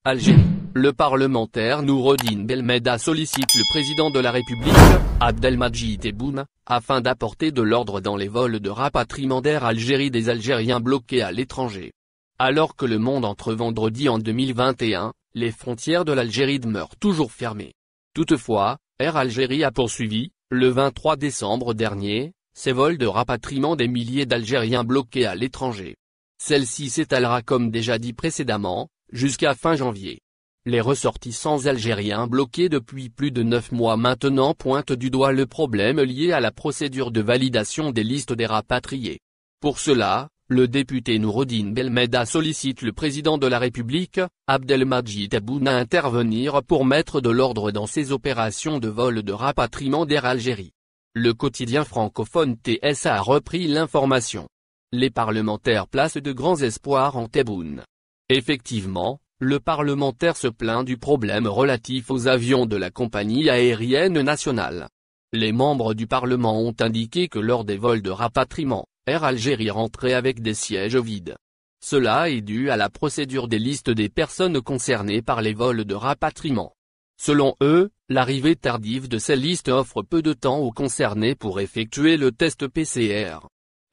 Algérie. Le parlementaire Noureddine Belmeda sollicite le président de la République, Abdelmadjid Tebboune, afin d'apporter de l'ordre dans les vols de rapatriement d'Air Algérie des Algériens bloqués à l'étranger. Alors que le monde entre vendredi en 2021, les frontières de l'Algérie demeurent toujours fermées. Toutefois, Air Algérie a poursuivi, le 23 décembre dernier, ses vols de rapatriement des milliers d'Algériens bloqués à l'étranger. Celle-ci s'étalera comme déjà dit précédemment, jusqu'à fin janvier. Les ressortissants algériens bloqués depuis plus de 9 mois maintenant pointent du doigt le problème lié à la procédure de validation des listes des rapatriés. Pour cela, le député Noureddine Belmeda sollicite le président de la République, Abdelmadjid Tebboune à intervenir pour mettre de l'ordre dans ces opérations de vol de rapatriement d'Air Algérie. Le quotidien francophone TSA a repris l'information. Les parlementaires placent de grands espoirs en Tebboune. Effectivement, le parlementaire se plaint du problème relatif aux avions de la compagnie aérienne nationale. Les membres du Parlement ont indiqué que lors des vols de rapatriement, Air Algérie rentrait avec des sièges vides. Cela est dû à la procédure des listes des personnes concernées par les vols de rapatriement. Selon eux, l'arrivée tardive de ces listes offre peu de temps aux concernés pour effectuer le test PCR.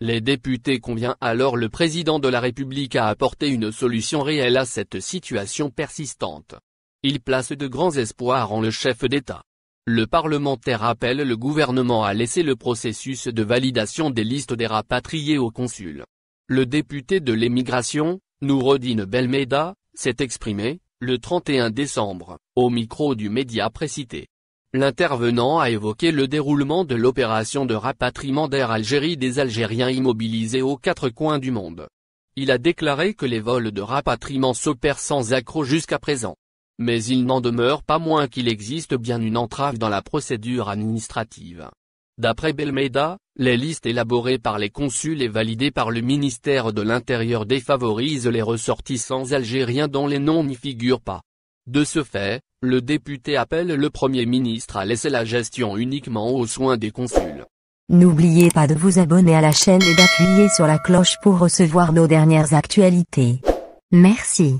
Les députés convient alors le président de la République à apporter une solution réelle à cette situation persistante. Il place de grands espoirs en le chef d'État. Le parlementaire appelle le gouvernement à laisser le processus de validation des listes des rapatriés au consul. Le député de l'émigration, Noureddine Belmeda, s'est exprimé, le 31 décembre, au micro du média précité. L'intervenant a évoqué le déroulement de l'opération de rapatriement d'Air Algérie des Algériens immobilisés aux 4 coins du monde. Il a déclaré que les vols de rapatriement s'opèrent sans accroc jusqu'à présent. Mais il n'en demeure pas moins qu'il existe bien une entrave dans la procédure administrative. D'après Belmeda, les listes élaborées par les consuls et validées par le ministère de l'Intérieur défavorisent les ressortissants algériens dont les noms n'y figurent pas. De ce fait, le député appelle le Premier ministre à laisser la gestion uniquement aux soins des consuls. N'oubliez pas de vous abonner à la chaîne et d'appuyer sur la cloche pour recevoir nos dernières actualités. Merci.